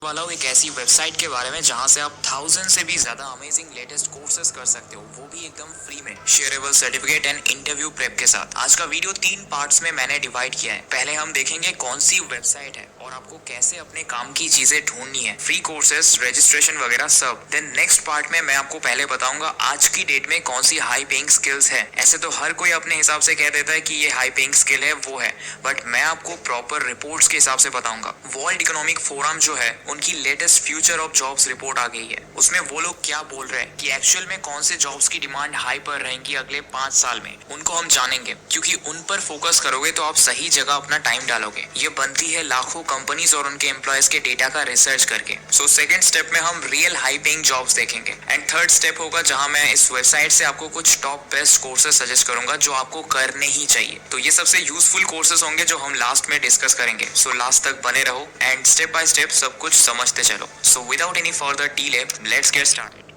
वाला हूँ एक ऐसी वेबसाइट के बारे में जहाँ से आप 1000 से भी ज्यादा अमेजिंग लेटेस्ट कोर्सेज कर सकते हो, वो भी एकदम फ्री में, shareable certificate and interview prep के साथ। आज का वीडियो 3 पार्ट्स में मैंने डिवाइड किया है। पहले हम देखेंगे कौन सी वेबसाइट है और आपको कैसे अपने काम की चीजें ढूंढनी है, फ्री कोर्सेज, रजिस्ट्रेशन वगैरह सब। देन नेक्स्ट पार्ट में मैं आपको पहले बताऊंगा आज की डेट में कौन सी हाई पेइंग स्किल्स है। ऐसे तो हर कोई अपने हिसाब से कह देता है कि ये हाई पेइंग स्किल है, वो है, बट मैं आपको प्रॉपर रिपोर्ट्स के हिसाब से बताऊंगा। वर्ल्ड इकोनॉमिक फोरम जो है, उनकी latest future of jobs report आ गई है। उसमें वो लोग क्या बोल रहे हैं कि एक्चुअल में कौन से जॉब्स की डिमांड हाई पर रहेंगी अगले 5 साल में, उनको हम जानेंगे। क्योंकि उन पर फोकस करोगे तो आप सही जगह अपना टाइम डालोगे। ये बनती है लाखों कंपनीज और उनके एम्प्लॉयज के डेटा का रिसर्च करके। सो सेकंड स्टेप में हम रियल हाई पेइंग जॉब्स देखेंगे एंड थर्ड स्टेप होगा जहां मैं इस वेबसाइट से आपको कुछ टॉप बेस्ट कोर्सेज सजेस्ट करूंगा जो आपको करने ही चाहिए। तो ये सबसे यूजफुल कोर्सेज होंगे जो हम लास्ट में डिस्कस करेंगे। सो लास्ट तक बने रहो एंड स्टेप बाय स्टेप सब कुछ समझते चलो। So without any further delay, let's get started.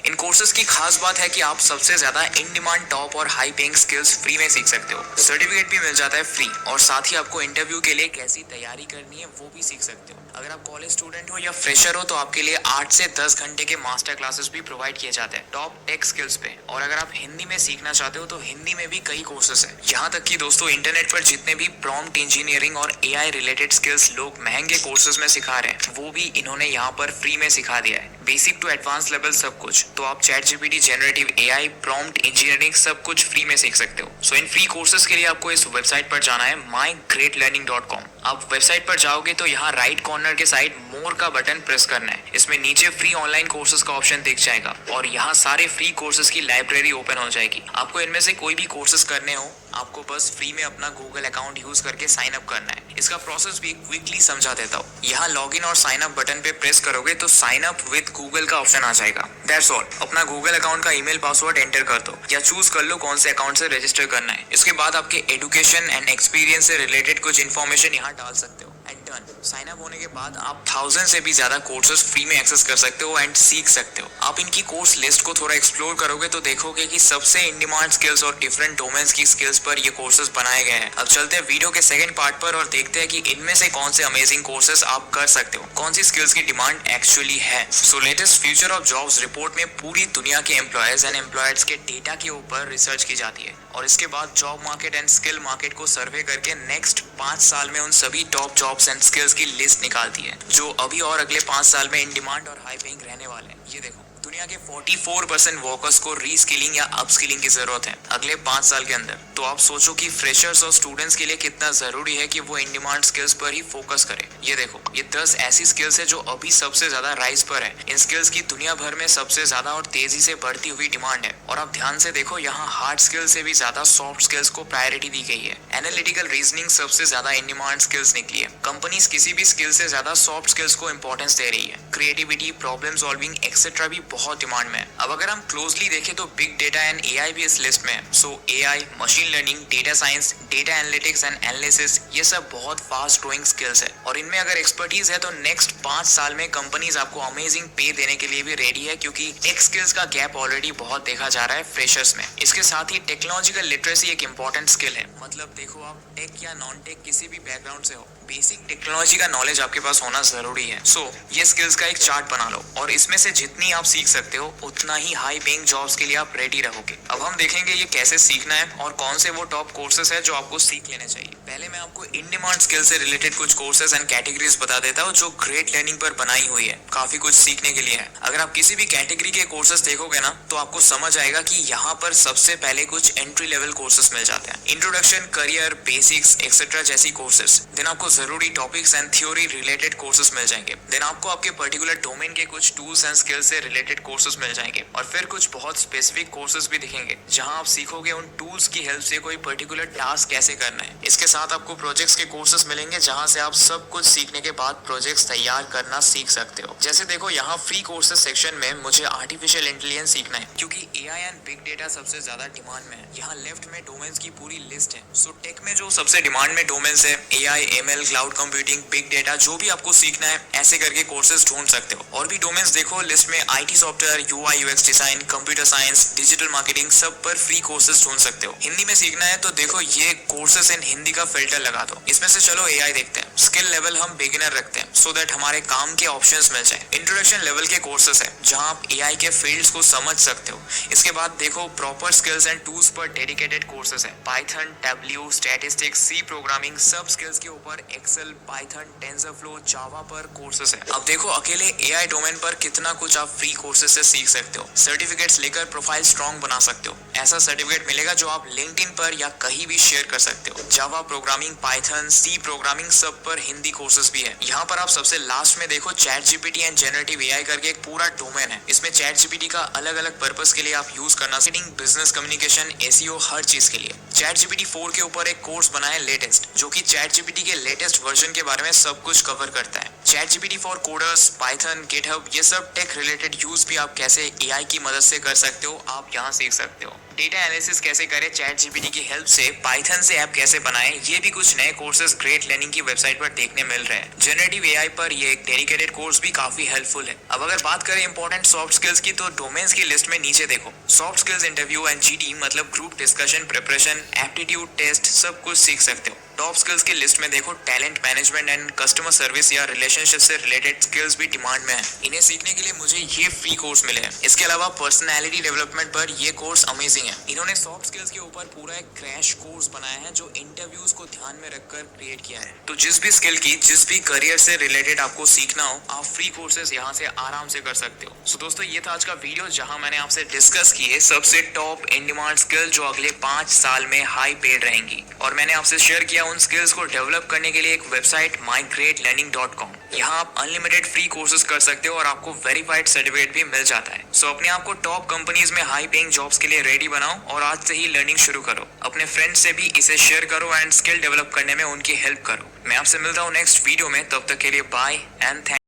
In courses की खास बात है कि आप सबसे ज्यादा इन डिमांड टॉप और हाई पेइंग स्किल्स फ्री में सीख सकते हो। सर्टिफिकेट भी मिल जाता है फ्री और साथ ही आपको इंटरव्यू के लिए कैसी तैयारी करनी है वो भी सीख सकते हो। अगर आप कॉलेज स्टूडेंट हो या फ्रेशर हो तो आपके लिए 8 से 10 घंटे के मास्टर क्लासेस भी प्रोवाइड किए जाते हैं टॉप टेक स्किल्स पे। और अगर आप हिंदी में सीखना चाहते हो तो हिंदी में भी कई कोर्सेज हैं। यहाँ तक कि दोस्तों इंटरनेट पर जितने भी प्रॉम्प्ट इंजीनियरिंग और एआई रिलेटेड स्किल्स लोग महंगे कोर्सेज में सिखा रहे हैं वो भी इन्होंने यहाँ पर फ्री में सिखा दिया है। बेसिक टू एडवांस लेवल सब कुछ। तो आप chat GPT, generative AI, prompt engineering सब कुछ फ्री में सीख सकते हो। सो इन फ्री कोर्सेज के लिए आपको इस वेबसाइट पर जाना है mygreatlearning.com। आप वेबसाइट पर जाओगे तो यहाँ राइट कॉर्नर के साइड मोर का बटन प्रेस करना है। इसमें नीचे फ्री ऑनलाइन कोर्सेज का ऑप्शन दिख जाएगा और यहाँ सारे फ्री कोर्सेज की लाइब्रेरी ओपन हो जाएगी। आपको इनमें से कोई भी कोर्सेज करने हो, आपको बस फ्री में अपना गूगल अकाउंट यूज करके साइन अप करना है। इसका प्रोसेस भी क्विकली समझा देता हूँ। यहाँ लॉग इन और साइन अप बटन पे प्रेस करोगे तो साइन अप विद गूगल का ऑप्शन आ जाएगा। That's all. अपना गूगल अकाउंट का ईमेल पासवर्ड एंटर कर दो या चूज कर लो कौन से अकाउंट से रजिस्टर करना है। इसके बाद आपके एजुकेशन एंड एक्सपीरियंस से रिलेटेड कुछ इन्फॉर्मेशन यहाँ डाल सकते हो एंड डन। साइन अप होने के बाद आप 1000 से भी ज्यादा कोर्सेज फ्री में एक्सेस कर सकते हो एंड सीख सकते हो। आप इनकी कोर्स लिस्ट को थोड़ा एक्सप्लोर करोगे तो देखोगे कि सबसे इन डिमांड स्किल्स और डिफरेंट डोमेन्स की स्किल्स पर ये कोर्सेज बनाए गए हैं। अब चलते हैं वीडियो के सेकंड पार्ट पर और देखते हैं कि इनमें से कौन से अमेजिंग कोर्सेज आप कर सकते हो, कौन सी स्किल्स की डिमांड एक्चुअली है। So latest future of jobs report में पूरी दुनिया के एम्प्लॉयज एंड एम्प्लॉयर्स के डेटा के ऊपर रिसर्च की जाती है और इसके बाद job market and skill market को सर्वे करके नेक्स्ट 5 साल में उन सभी टॉप जॉब्स एंड स्किल्स की लिस्ट निकालती है जो अभी और अगले 5 साल में इन डिमांड और हाई पेइंग रहने वाले हैं। ये देखो, दुनिया के 44% वर्कर्स को रीस्किलिंग या अपस्किलिंग की जरूरत है अगले 5 साल के अंदर। तो आप सोचो कि फ्रेशर्स और स्टूडेंट्स के लिए कितना जरूरी है कि वो इन डिमांड स्किल्स पर ही फोकस करें। ये देखो, ये 10 ऐसी स्किल्स है जो अभी सबसे ज्यादा राइज पर है। इन स्किल्स की दुनिया भर में सबसे ज्यादा और तेजी से बढ़ती हुई डिमांड है। और आप ध्यान से देखो, यहाँ हार्ड स्किल से भी ज्यादा सॉफ्ट स्किल्स को प्रायोरिटी दी गई है। एनालिटिकल रीजनिंग सबसे ज्यादा इन डिमांड स्किल्स निकली है। कंपनीज किसी भी स्किल से ज्यादा सॉफ्ट स्किल्स को इंपॉर्टेंस दे रही है। क्रिएटिविटी, प्रॉब्लम सॉल्विंग एक्सेट्रा भी बहुत डिमांड में है। अब अगर हम क्लोजली देखें तो बिग डेटा एंड एआई भी इस लिस्ट में है। सो AI, machine learning, data science, data analytics and analysis, ये सब बहुत फास्ट ग्रोइंग स्किल्स है और इनमें अगर एक्सपर्टीज है तो नेक्स्ट 5 साल में कंपनीज आपको अमेजिंग पे देने के लिए भी रेडी है, क्योंकि टेक स्किल्स का गैप ऑलरेडी बहुत देखा जा रहा है फ्रेशर्स में। इसके साथ ही टेक्नोलॉजिकल लिटरेसी एक इंपॉर्टेंट स्किल है। मतलब देखो, आप टेक या नॉन टेक किसी भी बैकग्राउंड से हो, बेसिक टेक्नोलॉजी का नॉलेज आपके पास होना जरूरी है। सो ये स्किल्स का एक चार्ट बना लो और इसमें से जितनी आप सीख सकते हो उतना ही हाई पेइंग जॉब्स के लिए आप रेडी रहोगे। अब हम देखेंगे ये कैसे सीखना है और कौन से वो टॉप कोर्सेज है जो आपको सीख लेने चाहिए। पहले मैं आपको इन डिमांड स्किल से रिलेटेड कुछ कोर्सेज एंड कैटेगरीज बता देता हूँ जो ग्रेट लर्निंग पर बनाई हुई है। काफी कुछ सीखने के लिए है। अगर आप किसी भी कैटेगरी के कोर्सेज देखोगे ना तो आपको समझ आएगा कि यहाँ पर सबसे पहले कुछ एंट्री लेवल कोर्सेज मिल जाते हैं। इंट्रोडक्शन, करियर, बेसिक्स एक्सेट्रा जैसी कोर्सेज। देन आपको जरूरी topics and theory related courses मिल जाएंगे। देन आपको आपके पर्टिकुलर डोमेन के कुछ टूल्स एंड स्किल्स से रिलेटेड कोर्सेज मिल जाएंगे और फिर कुछ बहुत स्पेसिफिक कोर्सेज भी दिखेंगे जहां आप सीखोगे उन टूल्स की हेल्प से कोई पर्टिकुलर टास्क कैसे करना है। इसके साथ आपको प्रोजेक्ट्स के कोर्सेज मिलेंगे जहां से आप सब कुछ सीखने के बाद प्रोजेक्ट्स तैयार करना सीख सकते हो। जैसे देखो, यहाँ फ्री कोर्सेज सेक्शन में मुझे आर्टिफिशियल इंटेलिजेंस सीखना है क्योंकि एआई एंड बिग डेटा सबसे ज्यादा डिमांड में है। यहाँ लेफ्ट में डोमेन्स की पूरी लिस्ट है। सो टेक में जो सबसे डिमांड में डोमेन्स है, AI, ML, cloud computing, big data, जो भी आपको सीखना है ऐसे करके कोर्सेज ढूंढ सकते हो। और भी डोमेन्स देखो लिस्ट में, IT software, UI UX design, computer science, digital marketing, सब पर फ्री कोर्सेज ढूंढ सकते हो। हिंदी में सीखना है तो देखो ये कोर्सेज इन हिंदी का फिल्टर लगा दो। इसमें से चलो AI देखते हैं। स्किल लेवल हम बिगिनर रखते हैं सो दैट हमारे काम के ऑप्शंस मिल जाए। इंट्रोडक्शन लेवल के कोर्सेज है जहां आप AI के फील्ड्स को समझ सकते हो। इसके बाद देखो प्रॉपर स्किल्स एंड टूल्स पर डेडिकेटेड कोर्सेज है। Python, Tableau, statistics, C programming, सब स्किल्स के ऊपर एक्सेल, पाइथन, टेंसरफ्लो, जावा पर कोर्सेज है। अब देखो अकेले AI डोमेन पर कितना कुछ आप फ्री कोर्सेज से सीख सकते हो। सर्टिफिकेट्स लेकर प्रोफाइल स्ट्रॉन्ग बना सकते हो। ऐसा सर्टिफिकेट मिलेगा जो आप लिंक्डइन पर या कहीं भी शेयर कर सकते हो। Java programming, Python, C programming, सब पर हिंदी कोर्सेज भी है। यहाँ पर आप सबसे लास्ट में देखो chat GPT and generative AI करके एक पूरा डोमेन है। इसमें चैट जीपीटी का अलग अलग पर्पस के लिए आप यूज करना सकते, बिजनेस कम्युनिकेशन, SEO, हर चीज के लिए। चैट जीपीटी 4 के ऊपर एक कोर्स बना है लेटेस्ट, जो कि चैट जीपीटी के लेटेस्ट वर्जन के बारे में सब कुछ कवर करता है। Chat GPT for coders, Python, GitHub, ये सब टेक रिलेटेड यूज भी आप कैसे AI की मदद से कर सकते हो, आप यहाँ सीख सकते हो। डेटा एनालिसिस कैसे करें चैट जीपीटी की हेल्प से, पाइथन से ऐप कैसे बनाएं, ये भी कुछ नए कोर्सेज ग्रेट लर्निंग की वेबसाइट पर देखने मिल रहे हैं। जनरेटिव AI पर ये एक डेडिकेटेड कोर्स भी काफी हेल्पफुल है। अब अगर बात करें इंपॉर्टेंट सॉफ्ट स्किल्स की, तो डोमेन्स की लिस्ट में नीचे देखो। Soft skills interview and GD मतलब group discussion, preparation, aptitude test, सब कुछ सीख सकते हो। टॉप स्किल्स की लिस्ट में देखो talent management and customer service या रिलेशनशिप से रिलेटेड स्किल्स भी डिमांड में है। इन्हें सीखने के लिए मुझे ये फ्री कोर्स मिले हैं। इसके अलावा पर्सनैलिटी डेवलपमेंट पर ये कोर्स अमेजिंग है। इन्होंने सॉफ्ट स्किल्स के ऊपर पूरा एक क्रैश कोर्स बनाया है जो इंटरव्यूज को ध्यान में रखकर क्रिएट किया है। तो जिस भी स्किल की, जिस भी करियर से रिलेटेड आपको सीखना हो, आप फ्री कोर्सेज यहाँ से आराम से कर सकते हो। सो दोस्तों ये था आज का वीडियो जहाँ मैंने आपसे डिस्कस किए सबसे टॉप इन डिमांड स्किल जो अगले 5 साल में हाई पेड रहेंगी, और मैंने आपसे शेयर किया उन स्किल्स को डेवलप करने के लिए एक वेबसाइट mygreatlearning.com। यहाँ आप अनलिमिटेड फ्री कोर्सेज कर सकते हो और आपको वेरीफाइड सर्टिफिकेट भी मिल जाता है। सो अपने आप को टॉप कंपनीज में हाई पेइंग जॉब्स के लिए रेडी बनाओ और आज से ही लर्निंग शुरू करो। अपने फ्रेंड्स से भी इसे शेयर करो एंड स्किल डेवलप करने में उनकी हेल्प करो। मैं आपसे मिलता हूँ नेक्स्ट वीडियो में, तब तक के लिए बाय एंड थैंक